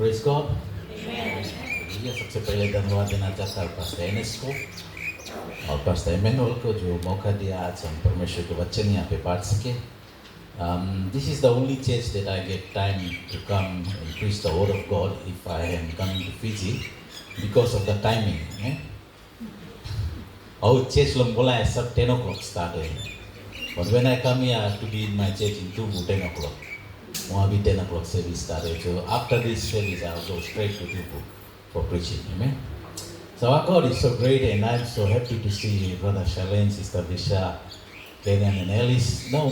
Praise God. ये सबसे पहले धन्यवाद देना चाहता हूँ पास्टर एनएस को और पास्टर एमेनुअल को जो मौका दिया आज हम परमेश्वर के वचन यहाँ पे पढ़ सके। This is the only church that I get time to come and preach the word of God if I am coming to Fiji because of the timing. Our church लोग बोला है सब 10 o'clock start है, but when I come here I have to be in my church in Tubu 10 o'clock. वहाँ भी 10 o'clock service started. So after this service I will go straight to Tubu for preaching. Amen. So our God is so great, and I'm so happy to see Brother Shalane, Sister Disha, Daniel and Alice. No,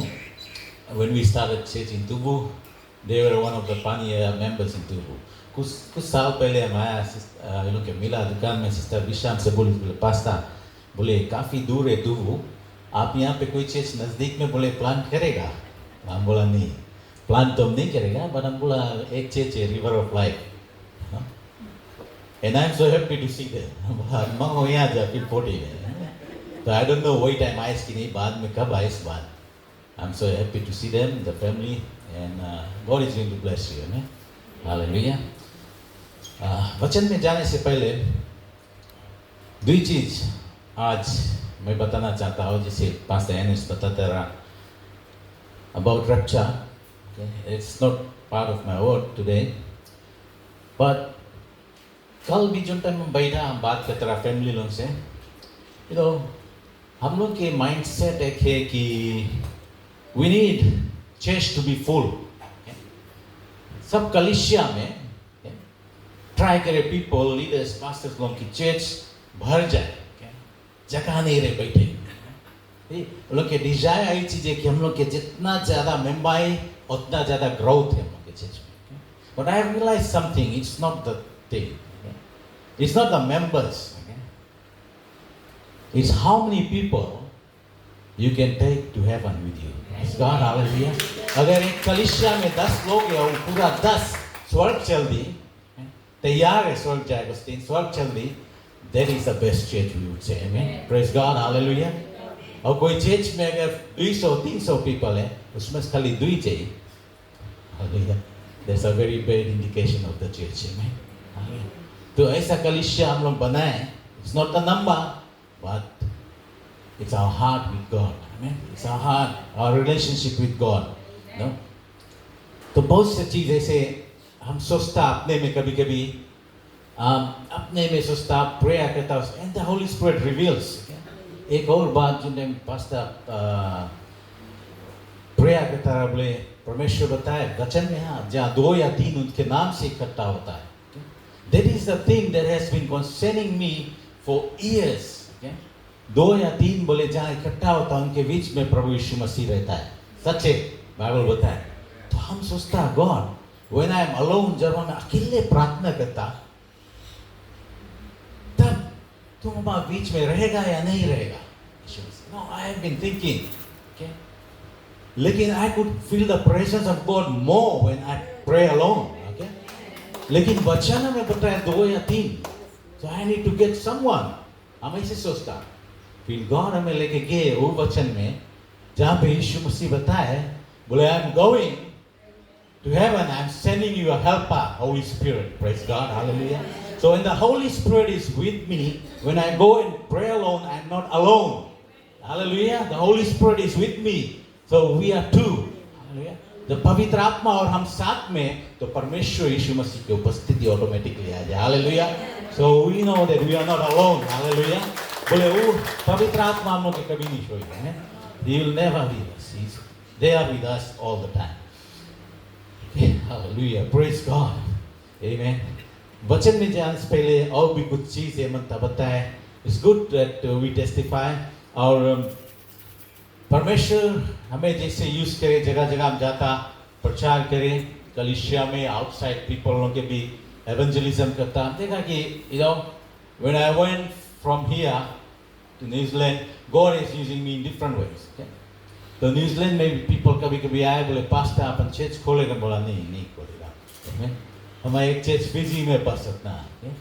when we started church in Tubu, they were one of the pioneer members in Tubu. कुछ साल पहले हम आया ये लोग के मिला दुकान में सिस्टर विशाम से बोले पास्ता बोले काफ़ी दूर है तुबू, आप यहाँ पे कोई चीज़ नज़दीक में बोले प्लान करेगा? हम बोला नहीं, प्लान तो हम नहीं करेगा, बट हम बोला एक चीज़ है river of life, and I'm so happy to see them. मंगो यहाँ जा फिर 40 में, तो I don't know वही टाइम आए इसकी नहीं, बाद में कब आए इस बात. I'm so happy to see them, the family, and God is going to bless you, amen. Hallelujah. वचन में जाने से पहले दो चीज आज मैं बताना चाहता हूँ, जैसे पास्टर एनएस बताता रहा about rapture. Okay? It's not part of my word today, but कल भी जो टाइम हम बैठा हम बात करते रहा फैमिली लोग से, हम लोग के माइंड सेट एक है कि we need church to be full. Okay? सब कलिसिया में ट्राई करे पीपल लीडर्स पास्टर्स लोग की चर्च भर जाए, जगह नहीं रहे बैठे. उन लोग के डिजायर आई चीज़ है कि हम लोग के जितना ज़्यादा मेंबाई उतना ज़्यादा ग्रोथ है हम लोग के चर्च में. But I realize something, it's not the thing, it's not the members, it's how many people you can take to heaven with you. God hallelujah. अगर एक कलिसिया में 10 लोग है और पूरा 10 स्वर्ग चल दी, तैयार है स्वर्ग जाएगा, स्वर्ग चल दी, that is the best church we would say, amen. Praise God, hallelujah. और कोई चर्च में अगर 200-300 people है, उसमें खाली 2 चाहिए, hallelujah, that's a very bad indication of the church, amen. तो ऐसा कलिसिया हम लोग बनाए, it's not the number, but it's our heart with God, amen. It's our heart, our relationship with God, no? तो बहुत सी चीज़ ऐसे हम सोचता अपने में कभी-कभी अपने में सोचता प्रेयर करता and the Holy Spirit reveals. एक और बात जो ने पास्टर प्रेयर करता रहा, बोले परमेश्वर बताए वचन में हाँ जहाँ 2 या 3 उनके नाम से इकट्ठा होता है. That is the thing that has been concerning me for years. 2 या 3 बोले जहाँ इकट्ठा होता है उनके बीच में प्रभु यीशु मसीह रहता है. सच है, बाइबल बताए. तो हम सोचता God when I am alone, जब हम अकेले प्रार्थना करता तब तुम हमारे बीच में रहेगा या नहीं रहेगा? No, I have been thinking, okay? लेकिन I could feel the presence of God more when I pray alone, okay? लेकिन वचन में बताया 2 या 3, so I need to get someone. हम ऐसे सोचता, फिर God हमें लेके गए वो वचन में जहाँ पे यीशु मसीह बताए, बोले I am going to heaven, I am sending you a helper, Holy Spirit. Praise God, hallelujah. So when the Holy Spirit is with me, when I go and pray alone, I am not alone. Hallelujah. The Holy Spirit is with me. So we are 2. Hallelujah. The पवित्र आत्मा और हम साथ में, तो परमेश्वर यीशु मसीह की उपस्थिति ऑटोमेटिकली आ जाए. Hallelujah. So we know that we are not alone. Hallelujah. बोले वो पवित्र आत्मा हम लोग के कभी नहीं छोड़ेगा. He will never leave us. He's there with us all the time. Hallelujah. Praise God. Amen. वचन में जाने से पहले और भी कुछ चीज़ें मनता बताए. It's good that we testify. और परमेश्वर हमें जैसे यूज करे, जगह जगह हम जाता प्रचार करें, कलिसिया में आउटसाइड पीपलों के भी एवेंजलिज्म करता. हम देखा कि when I went from here to New Zealand, God is using me in different ways. Okay? तो न्यूजीलैंड में भी पीपल कभी-कभी आए, बोले पास्टर अपन चर्च खोलेगा, बोला नहीं खोलेगा. हमारे एक चर्च फिजी में बस इतना है.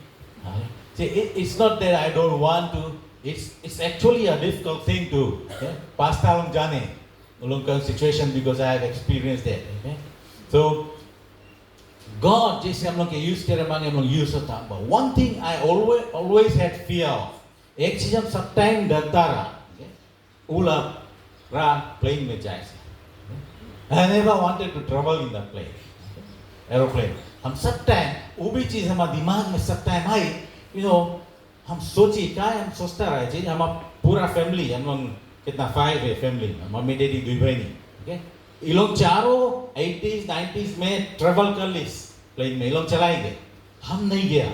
It's not that I don't want to, it's actually a difficult thing to pastor लोग जाने उन लोगों का situation because I have experienced that. So God जैसे हम लोग के यूज करे मांगे हम लोग यूज होता। But one thing I always had fear of, एक चीज हम सब टाइम डरता रहा, उला रहा प्लेन में जाए से। I never wanted to travel in that plane, aeroplane. हम सब टाइम वो भी चीज हमारे दिमाग में सब टाइम आई, हम सोची क्या हम सोचता रहे जी, हम पूरा फैमिली हम लोग कितना 5 है फैमिली में, मम्मी डैडी 2 बहनी, ये लोग चारों 80s 90s में ट्रेवल कर ली प्लेन में, ये लोग चलाएंगे, हम नहीं गया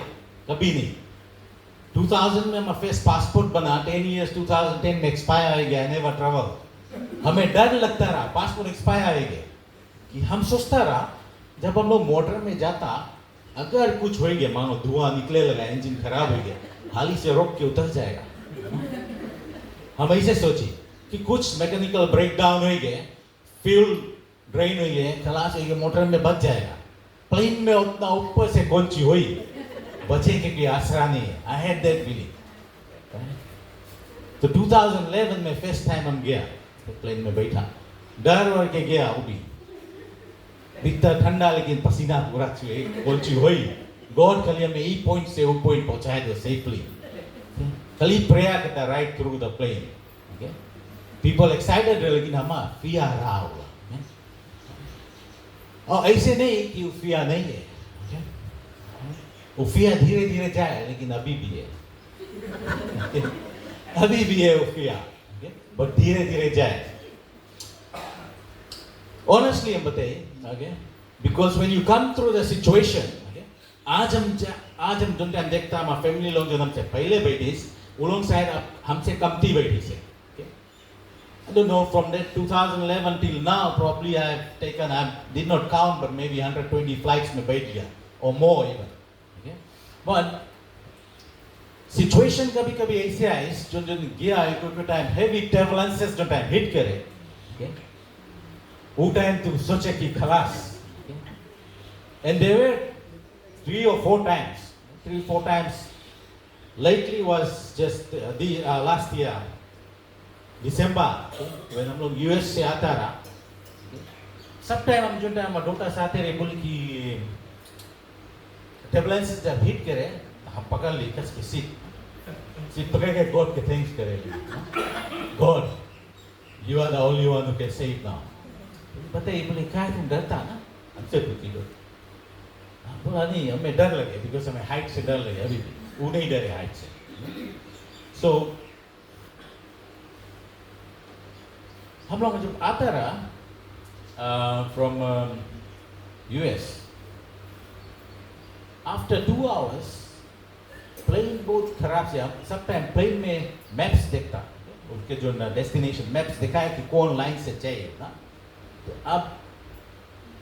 कभी नहीं। 2000 में हमारा फेस पासपोर्ट बना, 10 years 2010 में एक्सपायर हो गया, नेवर ट्रेवल। हमें डर लगता रहा पासपोर्ट एक्सपायर आएगा, कि हम सोचता रहा जब हम लोग मोटर में जाता, अगर कुछ हो गया, मानो धुआं निकले लगा, इंजन खराब हो गया, हाली से रोक के उतर जाएगा। हम ऐसे सोची कि कुछ मैकेनिकल ब्रेक डाउन हो गया, फ्यूल ड्रेन हो गया, खलास हो गया, मोटर में बच जाएगा। प्लेन में उतना ऊपर से कौन सी हुई बचे के कोई आसरा नहीं है। I had that feeling. तो 2011 में फर्स्ट टाइम हम गया, तो प्लेन में बैठा, डर वर के गया, वो भी भीतर ठंडा लेकिन पसीना पूरा छुए, कौन सी हुई। गॉड खाली हमें ई पॉइंट से वो पॉइंट पहुंचाए दो सेफली। खाली प्रेयर करता right through the plane. People excited रहे, लेकिन हम फिया रहा होगा। और ऐसे नहीं कि वो फिया नहीं है, वो फिया धीरे धीरे जाए, लेकिन अभी भी है, अभी भी है वो फिया, बट धीरे धीरे जाए। ऑनेस्टली हम बताइए, because when you come through the situation, आज हम जो टाइम देखता हमारे फैमिली लोग जो हमसे पहले बैठी, वो लोग शायद हमसे कमती बैठी से। I don't know, from that 2011 till now, probably I did not count, but maybe 120 flights में बैठ गया, or more even. Okay? But situation कभी-कभी ऐसे आए, जो गया कोई टाइम heavy turbulences जो टाइम hit करे, okay? वो टाइम तुम सोचे कि खलास, okay? And there were 3 or 4 times. Lately was just last year. December when हम लोग यूएस से आता रहा, सब टाइम हम जो टाइम डॉक्टर से आते रहे, बोले कि टर्बुलेंस जब हिट करे, हम पकड़ ली कस के सीट पकड़ के गॉड के थैंक्स करे, God you are the only one who can save now. बताइए, बोले क्या तुम डरता ना हमसे, पूछी लो। बोला नहीं, हमें डर लगे, बिकॉज हमें हाइट से डर लगे, अभी भी वो नहीं डरे हाइट से। सो हम लोग जब आता रहा from US, after 2 hours plane बहुत खराब से, हम सब टाइम प्लेन में मैप्स देखता, उसके जो डेस्टिनेशन मैप्स दिखाए कि कौन लाइन से चाहिए ना। तो अब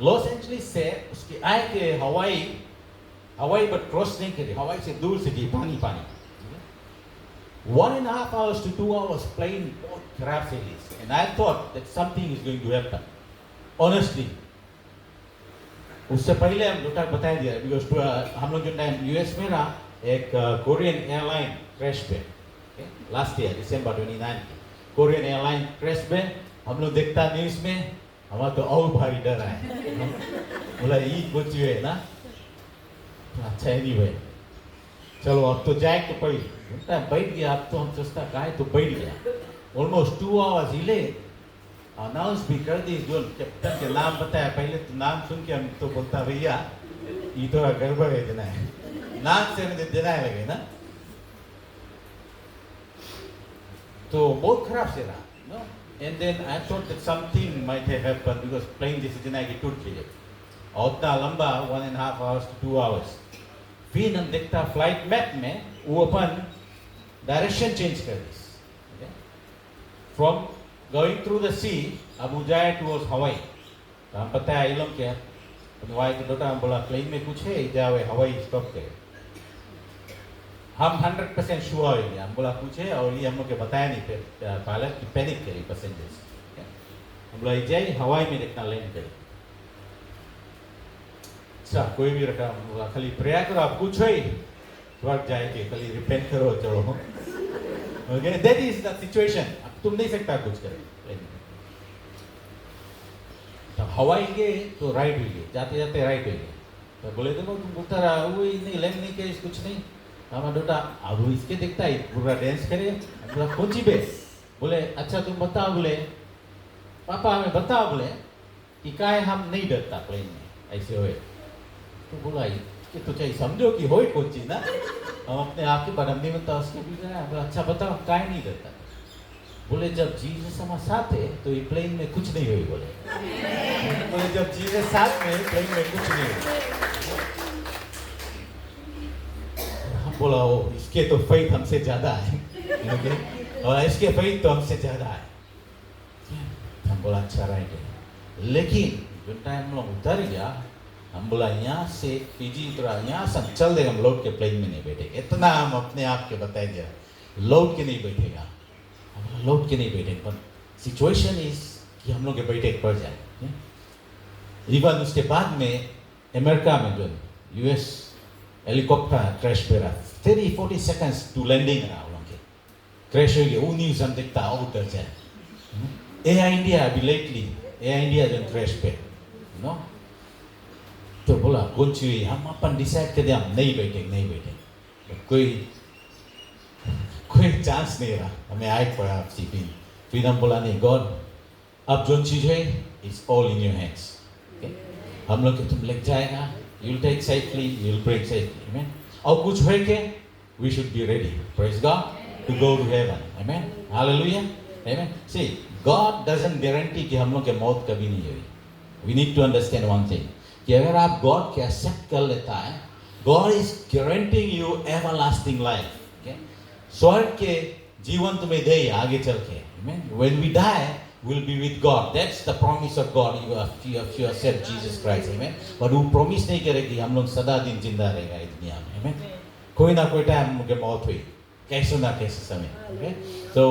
लॉस एंजलिस से उसकी आए के हवाई बट क्रॉस नहीं करी, हवाई से दूर से थी, पानी 1.5 hours to 2 hours plane बहुत खराब से ली, and I thought that something is going to happen. Honestly, उससे पहले हम लोग बता दिया, because हम लोग जो टाइम यूएस में रहा, एक कोरियन एयरलाइन क्रैश पे, लास्ट ईयर दिसंबर 29 कोरियन एयरलाइन क्रैश पे, हम लोग देखता न्यूज़ में, हमारा तो और भारी डर है, बोला ये कुछ है ना, अच्छा anyway, चलो अब तो जाए तो पड़ी, बैठ गया, अब तो हम सोचता कहा तो बैठ गया। ऑलमोस्ट 2 hours हिले, अनाउंस भी कर दी, जो कैप्टन के नाम बताया, पहले तो नाम सुन के हम तो बोलता भैया ये थोड़ा गड़बड़ है, देना है नाम से मुझे देना है लगे ना, तो बहुत खराब से रहा, no? And then I thought that something might have happened because plane जैसे देना है कि टूट गया, और उतना लंबा 1.5 hours to 2 hours। फिर हम देखता फ्लाइट मैप में वो अपन डायरेक्शन चेंज कर दी, फ्रॉम गोइंग थ्रू द सी, अब वो जाए टुवर्ड्स हवाई। तो हम पता है ये लोग क्या, हवाई के डॉक्टर हम बोला प्लेन में कुछ है, जाओ हवाई स्टॉप करे। हम 100% श्योर हो गया, हम बोला कुछ है, और ये हम लोग के बताया नहीं, फिर पायलट की पैनिक करी पैसेंजर्स, हम बोला जाए हवाई में देखना लैंड करे। अच्छा कोई भी रखा, बोला खाली प्रेयर करो, आप कुछ है स्वर्ग जाएंगे, खाली रिपेंट करो, चलो। Okay, that is the situation. अब तुम नहीं सकता कुछ करे। तब हवाई गए तो राइट हुई, जाते जाते राइट हुई, तो बोले देखो तुम बोलता रहा वो नहीं लैंग नहीं किया कुछ नहीं हमारा बेटा अब इसके देखता है पूरा डांस करे बोला कौन सी बे बोले अच्छा तुम बताओ बोले पापा हमें बताओ बोले कि काय हम नहीं डरता प्लेन में ऐसे होए तो बोला कि तो चाहिए समझो कि होए कौन चीज ना हम अपने आप के बारे में नहीं बताओ उसके भी बोला अच्छा बताओ काय नहीं डरता बोले जब जीसस हमारे साथ है तो ये प्लेन में कुछ नहीं हुई बोले जब जीसस साथ में प्लेन में कुछ नहीं हुई हम बोला ओ इसके तो फेथ हमसे ज्यादा है okay? और इसके फेथ तो हमसे ज्यादा है हम बोला अच्छा रहेंगे लेकिन जो टाइम हम लोग उतर गया हम बोला यहाँ से फीजी उतरा यहाँ से हम चल देंगे हम लौट के प्लेन में नहीं बैठेंगे इतना हम अपने आप के बताएंगे लौट के नहीं बैठेगा लौट के नहीं बैठेंगे पर सिचुएशन इज कि हम लोग के बैठे पड़ जाए इवन उसके बाद में अमेरिका में जो यूएस हेलीकॉप्टर क्रैश पे रहा 30-40 seconds टू लैंडिंग रहा उन लोग के क्रैश हो गया वो न्यूज़ हम देखता और उतर जाए एयर इंडिया अभी लेटली एयर इंडिया जो क्रैश पे नो तो बोला कौन सी हम अपन डिसाइड कर दिया हम नहीं बैठे कोई चांस नहीं रहा हमें आए पड़ा फिर हम बोला नहीं गॉड अब जो चीज है it's all in your hands हम लोग तुम लेके जाएगा you will take safely you will break safely amen और कुछ है के we should be ready praise God to go to heaven amen hallelujah amen see God doesn't guarantee कि हम लोग की मौत कभी नहीं होगी we need to understand one thing कि अगर आप गॉड के एक्सेप्ट कर लेता है God is guaranteeing you everlasting life स्वर्ग के जीवन तुम्हें दे आगे चल के when we die we'll be with God that's the promise of God you accept Jesus Christ amen but वो promise नहीं करे कि हम लोग सदा दिन जिंदा रहेगा इस दुनिया में amen कोई ना कोई टाइम हम लोग की मौत हुई कैसे ना कैसे समय okay so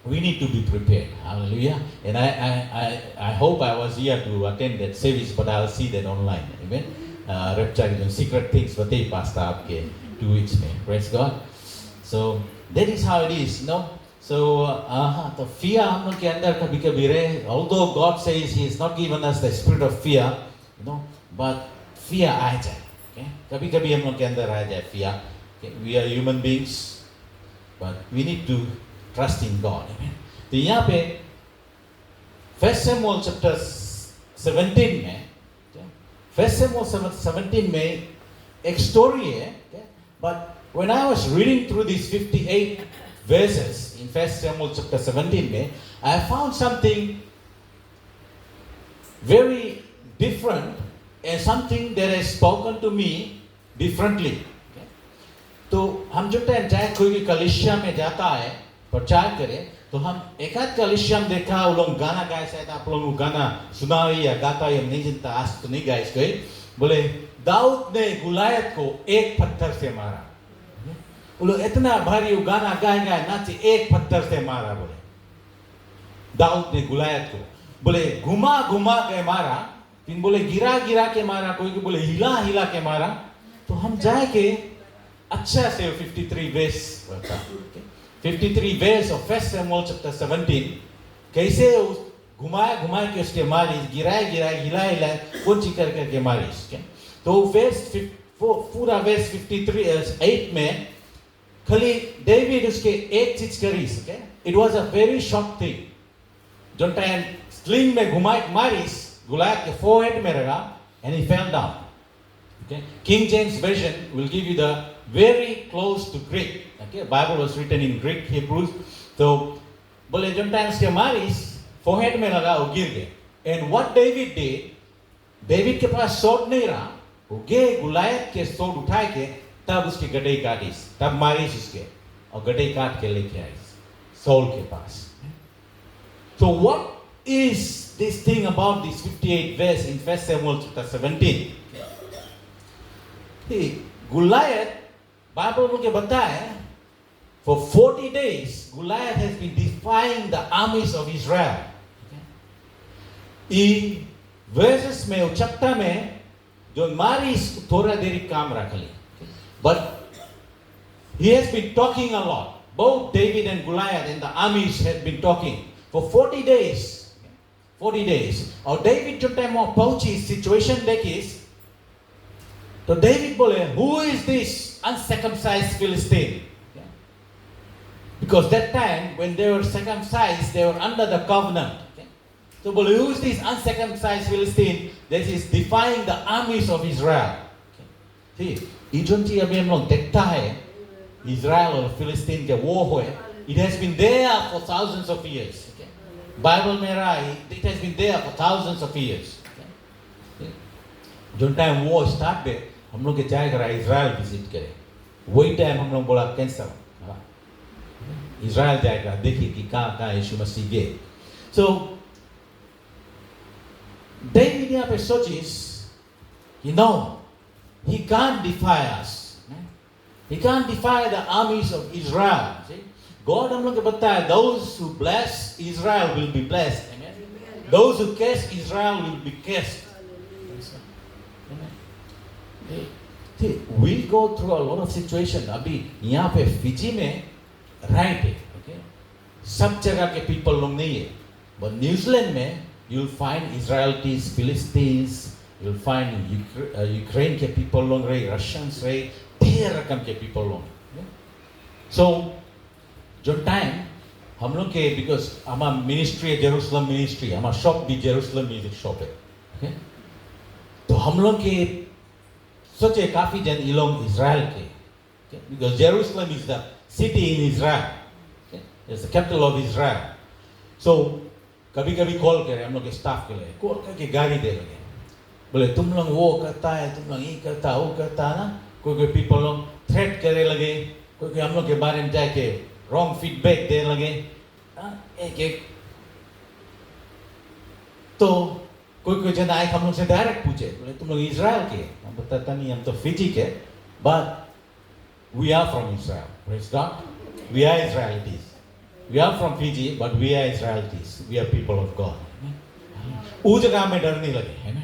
we need to be prepared hallelujah and I hope I was here to attend that service but I'll see that online amen rapture is secret things but they passed आपके 2 weeks में praise God so that is how it is you know so तो fear हम लोग के अंदर कभी कभी रहे although God says He has not given us the spirit of fear you know but fear आ जाए okay कभी कभी हम लोग के अंदर आ जाए fear okay? we are human beings but we need to trust in God amen तो यहाँ पे 1 Samuel chapter 17 में 1 Samuel 17 में एक story है okay? but when I was reading through these 58 verses in 1 Samuel chapter 17 में, I found something very different and something that has spoken to me differently. Okay? तो हम जब टाइम जाए कोई कलिसिया में जाता है प्रचार करे तो हम एक आध कलिसिया में देखा वो लोग गाना गाए शायद आप लोगों को गाना सुना हो या गाता हो नहीं जानता आज तो नहीं गाए इसको बोले दाऊद ने गुलायत को एक पत्थर से मारा वो लोग इतना भारी गाना गाए नाचे एक पत्थर से मारा बोले दाऊद ने गुलायत को बोले घुमा घुमा के मारा फिर बोले गिरा गिरा के मारा कोई को बोले हिला हिला के मारा तो हम जाए के अच्छा से 53 verse बता 53 verse of 1 Samuel chapter 17 कैसे घुमाए घुमाए के उसके मारी गिराए गिराए हिला हिला कौन सी करके मारी तो पूरा verse 53 8 में खाली डेविड उसके एक चीज करी सके it was a very short thing जो टाइम स्लिंग में घुमाए मारिस गुलायत के फोरहेड में लगा and he fell down okay King James version will give you the very close to Greek okay Bible was written in Greek Hebrew तो बोले जो टाइम उसके मारिस फोरहेड में लगा वो गिर गए एंड व्हाट डेविड के पास स्वॉर्ड नहीं रहा वो गए गुलायत के स्वॉर्ड उठाए के तब उसकी गड्ढे काटिस तब मारिस उसके और गड्ढे काट के लेके आई सॉल के पास तो what is this thing about this 58 verse in 1 Samuel chapter 17 गुलायत Bible में बताया for 40 days Goliath has been defying the armies of Israel in verses में चैप्टर में जो मारिस थोड़ा देरी काम रख ली but he has been talking a lot. Both David and Goliath and the armies have been talking for 40 days. 40 days. और David जो टाइम वहाँ पहुँची situation देखिस तो डेविड बोले, who is this uncircumcised Philistine? Okay? Because that time when they were circumcised, they were under the covenant. Okay? So बोले, who is this uncircumcised Philistine that is defying the armies of Israel? Okay? See, ये जो चीज़ अभी हम लोग देखता है, Israel और फिलिस्तीन के वो हुए, it has been there for thousands of years. Okay? Bible में रहा है, it has been there for thousands of years. Okay? जो टाइम वो स्टार्ट हुए, हम लोग के जाएगा इज़राइल विजिट करें, वही टाइम हम लोग बोला कैंसर, इज़राइल जाएगा देखिए कि कहाँ यीशु मसीह गए. So David यहाँ पे सोचिस, he can't defy us. He can't defy the armies of Israel. See? God हम लोग को बताया, those who bless Israel will be blessed. Amen. Those who curse Israel will be cursed. Amen. See, we go through a lot of situations. अभी यहाँ पे Fiji में right है, okay? सब जगह के people लोग नहीं है. But न्यूजीलैंड में you'll find Israelis, Philistines, you'll find Ukraine के people लोग रहे, Russians रहे, ढेर रकम के people लोग. So जो टाइम हम लोग के, because हमारा मिनिस्ट्री है जेरूसलम मिनिस्ट्री, हमारा शॉप भी जेरूसलम म्यूजिक शॉप है, okay? तो हम लोग के सोचे काफी जन ये लोग इज़राइल के, okay? Because Jerusalem is the city in Israel, okay? It's the capital of Israel. So कभी कभी कॉल करे हम लोग के स्टाफ के लिए, कॉल करके गाली दे लगे, बोले तुम लोग वो करता है, तुम लोग ये करता वो करता ना, कोई पीपल लोग थ्रेट करे लगे, कोई हम लोग के बारे में जाके रॉन्ग फीडबैक दे लगे, एक तो कोई जन आए हम लोग से डायरेक्ट पूछे, बोले तुम लोग इज़राइल के, हम बताता नहीं हम तो फिजी के, but we are from Israel. Praise God. We are Israelis. We are from Fiji, but we are Israelis. We are people of God. उस जगह में डर नहीं लगे, है ना?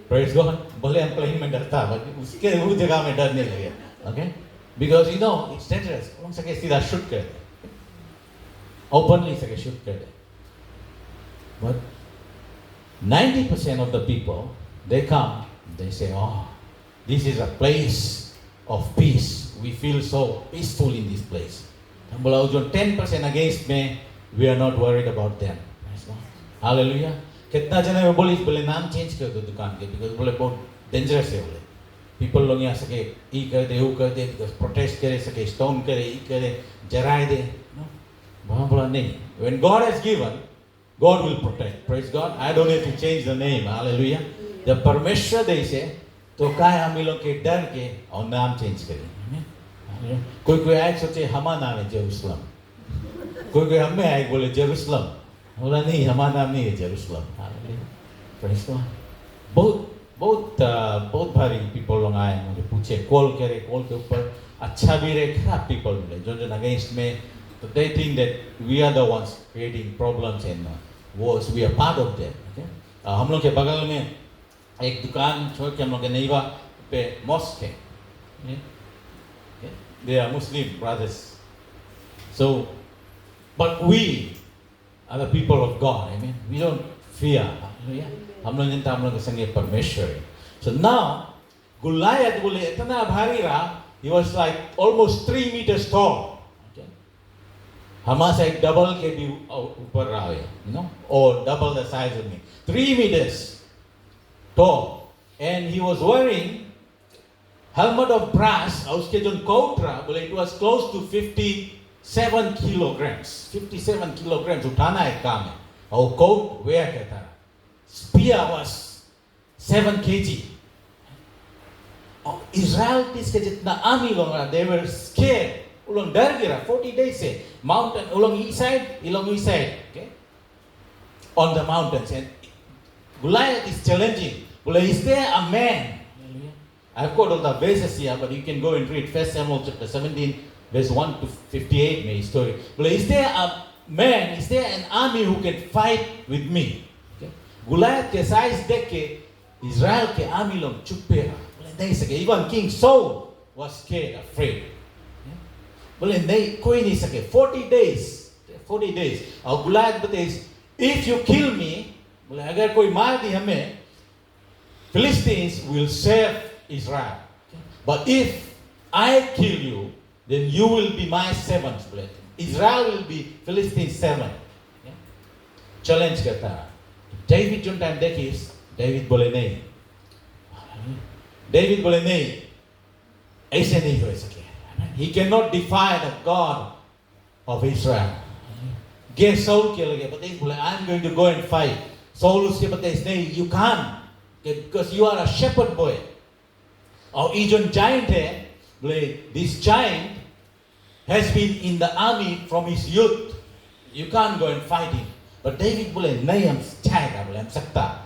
Praise God. भले हम प्लेन में डरता, but उसके उस जगह में डर नहीं लगे, okay? Because it's dangerous. उन सके सीधा shoot कर दे, openly सके shoot कर दे. But 90% of the people, they come, they say, oh, this is a place of peace. We feel so peaceful in this place. हम बोला जो 10% against में, we are not worried about them. Hallelujah. कितना जने में बोले नाम चेंज कर दो दुकान के, because बोले बहुत dangerous है बोले. People लोग यहाँ सके ये कर दे वो कर दे, because protest करे सके stone करे ये करे जराए दे. वहाँ बोला नहीं. When God has given, God will protect. Praise God. I don't have to change the name. Hallelujah. जब परमेश्वर दे से, तो क्या हम लोग के डर के और नाम चेंज करें. कोई आए सोचे हमारा नाम है जेरूसलम, कोई हमें आए बोले जेरूसलम, बोला नहीं हमारा नाम नहीं है जेरूसलम. बहुत भारी पीपल लोग आए, मुझे पूछे, कॉल के ऊपर अच्छा भी रहे, खराब पीपल मिले जो अगेंस्ट में, तो they think that we are the ones creating problems and wars. We are part of them. Okay? हम लोग के बगल में एक दुकान छोड़ के हम लोग के नईवा पे मॉस्क है. They are Muslim brothers. So, but we are the people of God. Amen. We don't fear. Hallelujah. हम लोग जनता हम लोग के संगे परमेश्वर है. So now, Goliath बोले इतना भारी रहा, he was like almost 3 meters tall. Okay. हमारे से double के भी ऊपर रहा है, or double the size of me. 3 meters tall, and he was wearing helmet of brass. उसके जो coat रहा, बोले it was close to 57 kilograms. 57 kilograms उठाना एक काम है. और coat wear करता रहा. Spear was 7 kg. और Israel के जितना army लोग रहा, they were scared. वो लोग डर गिरा 40 days से. Mountain, वो लोग east side, okay, on the mountains. And Goliath is challenging. बोले is there a man? I've got all the verses here, but you can go and read 1 Samuel chapter 17, verse 1 to 58 में story. बोले is there a man? Is there an army who can fight with me? Okay. Goliath के size देख के Israel के army लोग चुप्पे रहा. बोले नहीं सके. Even King Saul was scared, afraid. बोले नहीं कोई नहीं सके. 40 days. और Goliath बताइए if you kill me, बोले अगर कोई मार दी हमें, Philistines will serve Israel. Okay. But if I kill you, then you will be my servants. Israel will be Philistine servant. Challenge करता है. David जो टाइम देखिस, David बोले नहीं. David बोले नहीं. ऐसे नहीं हो सके. He cannot defy the God of Israel. Get Saul के लगे, but बोले I'm going to go and fight. Saul उसके बताइस नहीं, you can't, because you are a shepherd boy. और ये जो giant है, बोले this giant has been in the army from his youth. You can't go and fight him. But David बोले नहीं हम जाएगा, बोले हम सकता.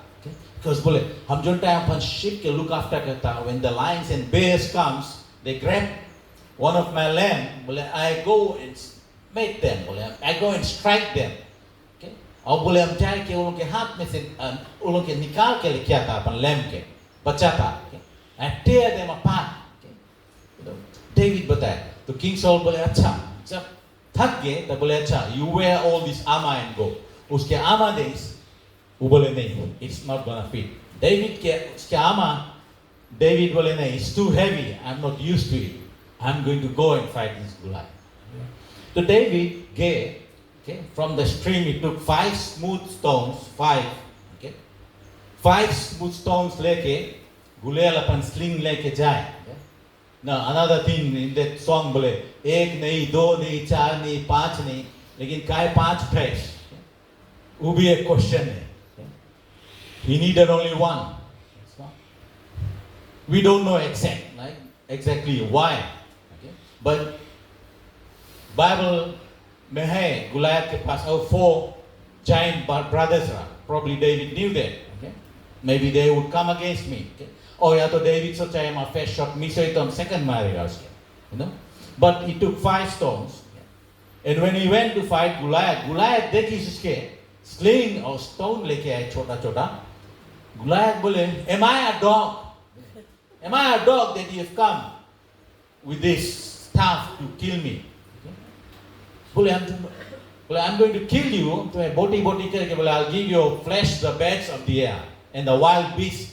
Because बोले हम जो टाइम अपन sheep के look after करता, when the lions and bears comes, they grab one of my lamb, बोले I go and make them, बोले I go and strike them. Okay? और बोले हम जाए के उन लोग के हाथ में से उन लोग के निकाल के लेके आता अपन lamb के बच्चा था. And tear them apart. Okay? David बताया तो King Saul बोले अच्छा जब थक गए तब बोले अच्छा you wear all this armor and go. उसके armor days वो बोले नहीं, it's not gonna fit. David के उसके armor, David बोले नहीं, it's too heavy, I'm not used to it. I'm going to go and fight this Goliath. So David gave, okay, from the stream he took 5 smooth stones, 5, okay, 5 smooth stones लेके गुलेल अपन sling लेके जाए. Now another thing in that song बोले एक नहीं, दो नहीं, चार नहीं, पांच नहीं, लेकिन काय 5 fresh? वो भी एक question है. He needed only one. We don't know exactly why. Okay? But Bible में है गुलायत के पास 4 giant brothers are. Probably David knew that. Okay? Maybe they would come against me. Okay? और या तो David सोचा है मैं first shot miss हुई तो हम second मारेगा उसके. You know? But he took 5 stones. And when he went to fight Goliath देखी उसके sling और stone लेके आए छोटा-छोटा. Goliath बोले, am I a dog? Am I a dog that you have come with this staff to kill me? बोले I'm going to kill you. तो मैं बोटी करके बोले I'll give you flesh the birds of the air and the wild beasts.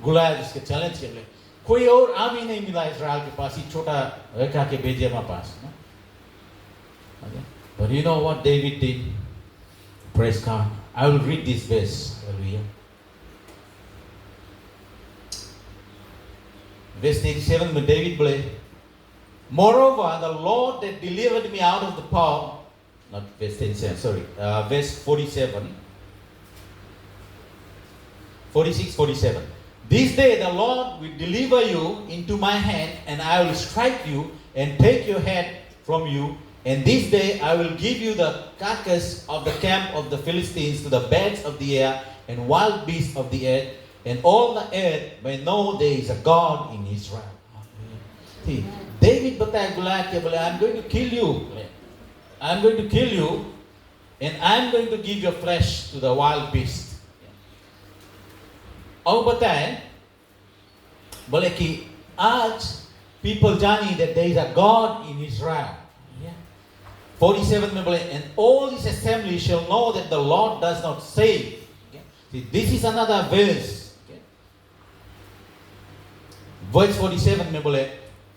Goliath उसके challenge के बोले कोई और आर्मी नहीं मिला इस्राएल के पास, ही छोटा रखा के भेजे हमारे पास. But you know what David did? Praise God. I will read this verse. Hallelujah. Verse 87 में David बोले, moreover, the Lord that delivered me out of the power, not verse 87, sorry, verse 47, 46, 47. This day the Lord will deliver you into my hand, and I will strike you and take your head from you. And this day I will give you the carcass of the camp of the Philistines to the birds of the air and wild beasts of the earth, and all the earth may know there is a God in Israel. See, David बताया गुलायत के बोले I'm going to kill you. I'm going to kill you, and I'm going to give your flesh to the wild beasts. और बताए बोले कि आज people जानी that there is a God in Israel. 47 में बोले and all this assembly shall know that the Lord does not save. Okay? See, this is another verse. Okay? Verse 47 में बोले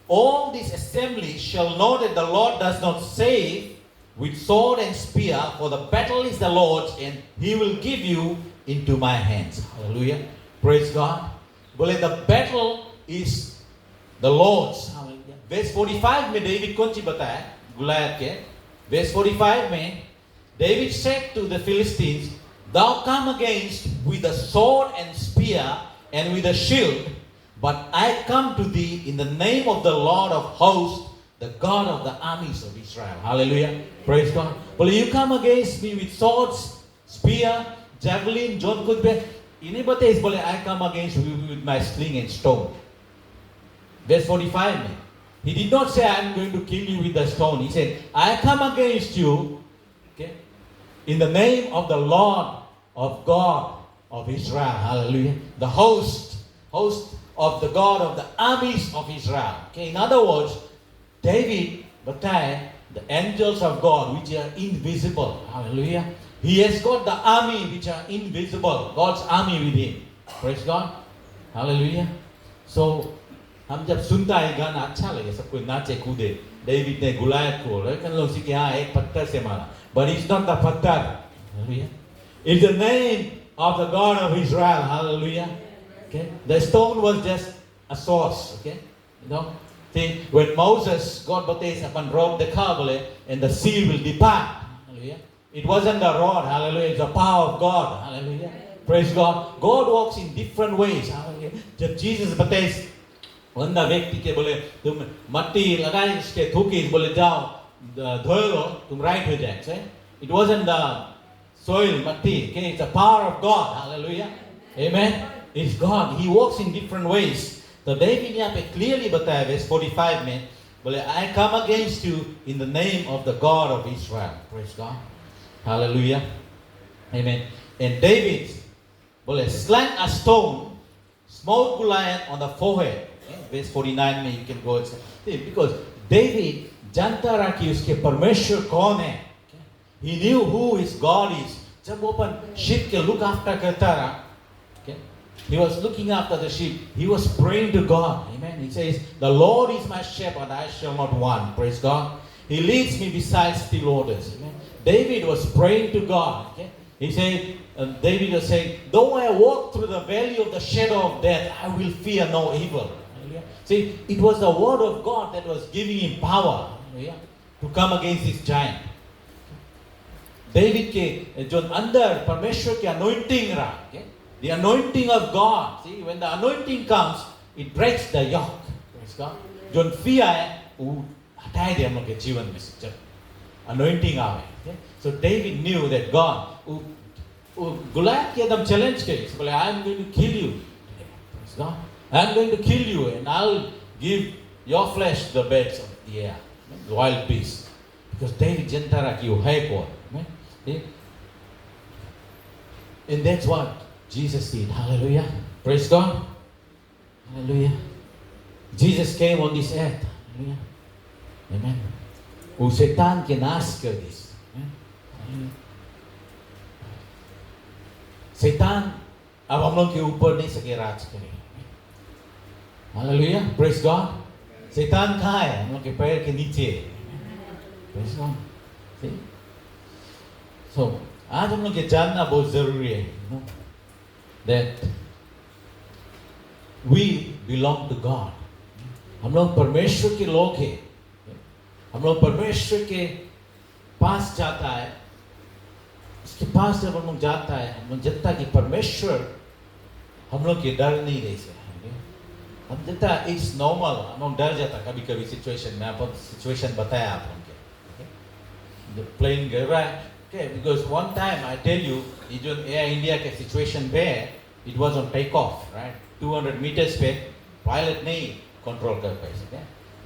all this assembly shall know that the Lord does not save with sword and spear, for the battle is the Lord's, and He will give you into my hands. Hallelujah. Praise God. बोले the battle is the Lord's. Hallelujah. Verse 45 में David कौन सी बताया गुलायत के? Verse 45 में David said to the Philistines, thou come against with a sword and spear and with a shield, but I come to thee in the name of the Lord of hosts, the God of the armies of Israel. Hallelujah. Praise God. Well, you come against me with swords, spear, javelin, John could be. Anybody is I come against you with my sling and stone. Verse 45. He did not say, I'm going to kill you with the stone. He said, I come against you, okay, in the name of the Lord of God of Israel. Hallelujah. The host of the God of the armies of Israel. Okay, in other words, David batailled the angels of God which are invisible. Hallelujah. He has got the army which are invisible. God's army with him. Praise God. Hallelujah. So, हम जब सुनता है गाना अच्छा लगे, सब कोई नाचे कूदे, डेविड ने गुलायत को लेकिन लोग सी कि हाँ एक पत्थर से मारा, but it's not the पत्थर, hallelujah. It's the name of the God of Israel, hallelujah. Okay, the stone was just a source, okay, you know. See, when Moses, God baptized upon rock the cable and the sea will depart, hallelujah. It wasn't the rod, hallelujah, it's the power of God, hallelujah. Praise God. God walks in different ways, hallelujah. जब Jesus baptized वंदा व्यक्ति के बोले तुम मट्टी लगाए इसके थूकी बोले जाओ धो लो तुम राइट हो जाए, it wasn't the soil मट्टी, okay, it's the power of God, hallelujah, amen. It's God, He walks in different ways. तो डेविड यहाँ पे clearly बताया verse 45 में बोले I come against you in the name of the God of Israel, praise God, hallelujah, amen. And David बोले slang a stone, smote Goliath on the forehead. Verse 49 में you can go and say, because David जानता रहा कि उसके परमेश्वर कौन है. He knew who his God is. जब वो अपन sheep के look after करता रहा, okay, he was looking after the sheep. He was praying to God. Amen. He says, the Lord is my shepherd, I shall not want. Praise God. He leads me beside still waters. Amen. David was praying to God. Okay. He said, David was saying, though I walk through the valley of the shadow of death, I will fear no evil. See, it was the word of God that was giving him power, to come against this giant. David के जो अंदर परमेश्वर के anointing रहा, the anointing of God. See, when the anointing comes, it breaks the yoke. Praise God. जो fear है, वो हटाए दे हम लोग के जीवन में से जब anointing आवे. So David knew that God, गुलायत के एकदम challenge के, बोले I am going to kill you. Praise God. I am going to kill you and I'll give your flesh the birds of the air, the wild beasts. Because David जानता रहा कि वो है कौन. And that's what Jesus did. Hallelujah. Praise God. Hallelujah. Jesus came on this earth. Hallelujah. Amen. वो शैतान के नाश कर दी. शैतान अब हम लोग के ऊपर नहीं सके राज करे. Hallelujah. Praise God. शैतान कहाँ है? हम लोग के पैर के नीचे. Praise God. See? So, आज हम लोग ये जानना बहुत जरूरी है, that we belong to God. हम लोग परमेश्वर के लोग हैं. हम लोग परमेश्वर के पास जाता है. उसके पास जब हम लोग जाता है, हम लोग जानता कि परमेश्वर हम लोग के डर नहीं रह सकते. हम जानता it's normal. हम लोग डर जाता कभी-कभी situation में. आप situation बताया आप लोग के. The plane गिर रहा है. Okay, because one time I tell you, ये जो Air India के situation पे, it was on takeoff, right? 200 meters पे pilot नहीं control कर पाए. Okay?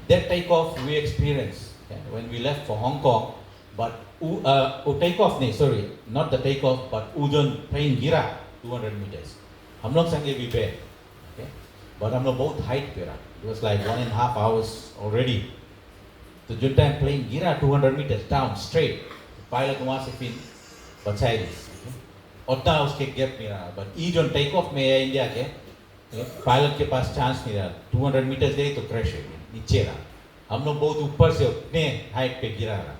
That takeoff we experienced, okay? When we left for Hong Kong, but takeoff नहीं, sorry, not the takeoff, but उजन plane गिरा 200 meters. हम लोग संगे भी पे, okay? But हम लोग बहुत height पे रहा. It was like 1.5 hours already. तो जो time plane गिरा 200 meters down straight. पायलट वहाँ से फिर बचाई दी. उतना उसके गैप नहीं रहा. बट ये जो टेक ऑफ में है इंडिया के, पायलट के पास चांस नहीं रहा. 200 मीटर गई तो क्रैश हो गई, नीचे रहा. हम लोग बहुत ऊपर से उतने हाइट पे गिरा रहा.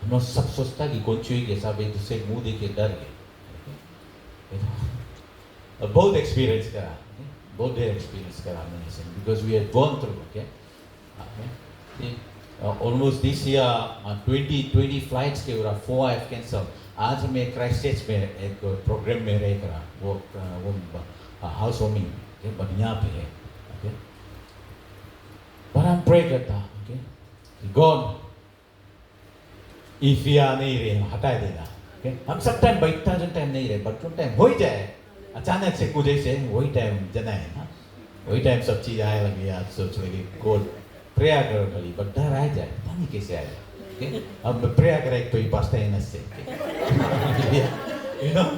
हम लोग सब सोचता कि कौन चुई के सब एक दूसरे मुंह देके डर गए. बहुत एक्सपीरियंस करा, बहुत देर एक्सपीरियंस करा हमने, because we had gone through. Okay, almost this year 20 flights के ऊपर 4 I've cancelled. आज मैं क्राइस्टचर्च में एक प्रोग्राम में रह करा वो हाउस वार्मिंग के बढ़िया पे है. ओके, पर हम प्रे करता, ओके, गॉड इफ या नहीं रहे हटा देना. ओके, हम सब टाइम बैठता जो टाइम नहीं रहे, बट जो टाइम हो ही जाए अचानक से कुछ ऐसे वही टाइम जना है ना, वही टाइम सब चीज़ आए लगे. आज सोच लगे गॉड प्रेयर करो खाली, बट डर आ जाए, पता नहीं कैसे आए. Okay? अब प्रेयर करें तो ही पास्ता है नस्से, you know?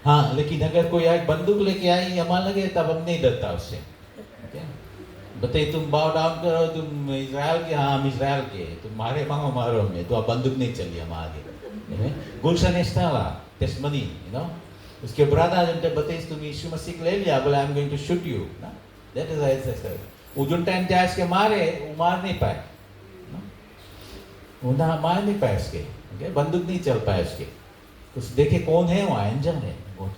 हाँ, लेकिन अगर कोई आज बंदूक लेके आई हमारे लगे तब हम नहीं डरता उससे. बताइए तुम बाव डाउन करो, तुम इज़राइल के, हाँ हम इज़राइल के, तुम मारे मांगो मारो हमें, तो अब बंदूक नहीं चली हम आगे. गुलशन एस्टाला testimony, you know, उसके ब्रदर जब बताइए तुम यीशु मसीह को ले लिया बोले I am going to shoot you ना दैट इज आई उजुन टाइम जास के मारे वो मार नहीं पाए वो ना मार नहीं पाए उसके ओके बंदूक नहीं चल पाए उसके कुछ देखे कौन है वहाँ एंजल है बहुत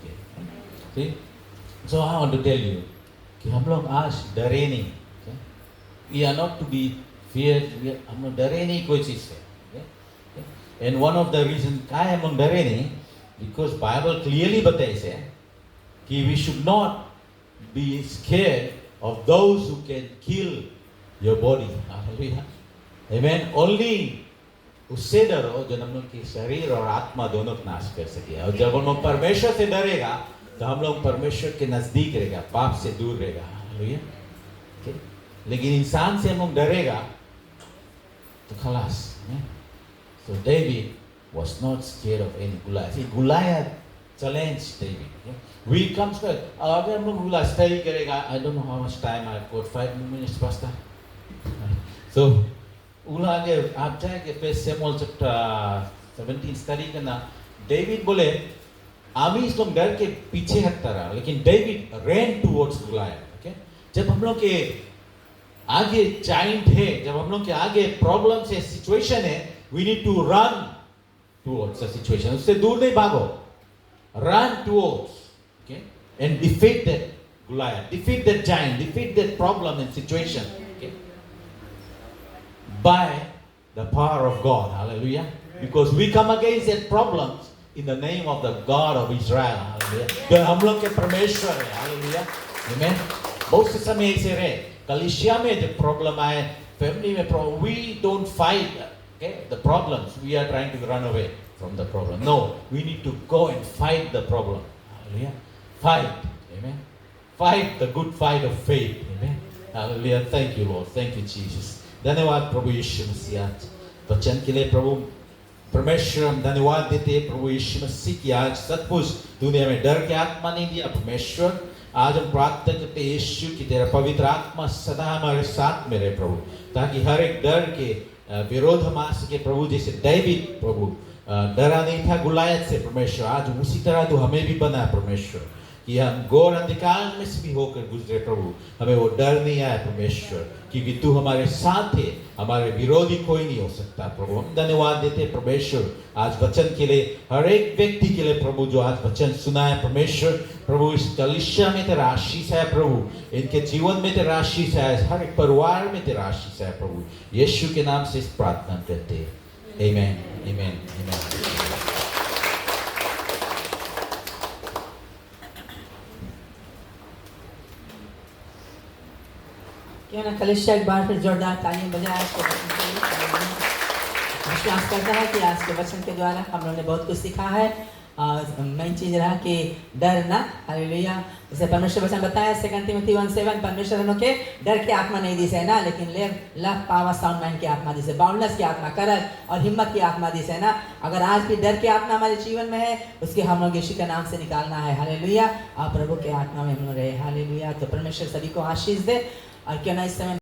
के so I want to tell you कि हम लोग आज डरे नहीं we are not to be fear हम लोग डरे नहीं कोई चीज़ से and one of the reason क्या है हम लोग डरे नहीं बिकॉज बाइबल क्लियरली बताए से कि we should not be scared of those who can kill your body. Hallelujah. Amen. Only उससे डरो जो हम लोग के शरीर और आत्मा दोनों को नाश कर सके और जब हम लोग परमेश्वर से डरेगा तो हम लोग परमेश्वर के नजदीक रहेगा पाप से दूर रहेगा Hallelujah. Okay? लेकिन इंसान से हम लोग डरेगा तो खलास So David was not scared of any Goliath. See, Goliath challenged David. Okay? We come scared. अगर हम लोग Goliath study करेगा, I don't know how much time I've got. 5 minutes, Pastor. So, Goliath आप जाएंगे First Samuel chapter 17 study करना. David बोले, आमी इस लोग डर के पीछे हटता रहा, लेकिन David ran towards Goliath. Okay? जब हम लोग के आगे giant है, जब हम लोग के आगे problems है, situation है, we need to run towards the situation. उससे दूर नहीं भागो. Run towards, okay, and defeat that Goliath, defeat that giant, defeat that problem and situation, okay, by the power of God, hallelujah. Because we come against that problems in the name of the God of Israel, hallelujah. तो हम लोग के परमेश्वर है, hallelujah, amen. बहुत से समय ऐसे रहे, कलीसिया में जब प्रॉब्लम आए, फैमिली में problem, we don't fight, okay, the problems. We are trying to run away from the problem. No, we need to go and fight the problem. Hallelujah. Fight. Amen. Fight the good fight of faith. Amen. Hallelujah. Thank you, Lord. Thank you, Jesus. धन्यवाद प्रभु यीशु मसीह आज वचन के लिए प्रभु परमेश्वर हम धन्यवाद देते हैं प्रभु यीशु मसीह की आज सचमुच दुनिया में डर के आत्मा नहीं दिया परमेश्वर आज हम प्रार्थना करते हैं यीशु की तेरा पवित्र आत्मा सदा हमारे साथ में रहे प्रभु ताकि हर एक डर के विरोध हम आ सके प्रभु जैसे डेविड प्रभु डरा नहीं था गुलायत से परमेश्वर आज उसी तरह तो हमें भी बना परमेश्वर कि हम घोर अंधकार में से भी होकर गुजरे प्रभु हमें वो डर नहीं आया परमेश्वर क्योंकि तू हमारे साथ है हमारे विरोधी कोई नहीं हो सकता प्रभु हम धन्यवाद देते परमेश्वर आज वचन के लिए हर एक व्यक्ति के लिए प्रभु जो आज वचन सुना है परमेश्वर प्रभु इस कलीसिया में तेरा आशीष है प्रभु इनके जीवन में तेरा आशीष है हर एक परिवार में तेरा आशीष है प्रभु यीशु के नाम से इस प्रार्थना करते हैं आमेन आमेन आमेन क्यों ना कलिसिया एक बार फिर जोरदार तालियां बजाएं आज के वचन के लिए विश्वास करता है कि आज के वचन के द्वारा हम लोगों ने बहुत कुछ सीखा है और मेन चीज रहा कि डरना हालेलुया जैसे परमेश्वर वचन बताया 2 तिमोथी 1:7 परमेश्वर हम लोग के डर की आत्मा नहीं दी से ना लेकिन लव पावर साउंड माइंड की आत्मा दी से बाउंडनेस की आत्मा करज और हिम्मत की आत्मा दी से ना अगर आज भी डर की आत्मा हमारे जीवन में है उसके हम लोग यीशु के नाम से निकालना है हालेलुया और प्रभु के आत्मा में हम लोग रहे हालेलुया तो परमेश्वर सभी को आशीष दे और क्यों ना इस समय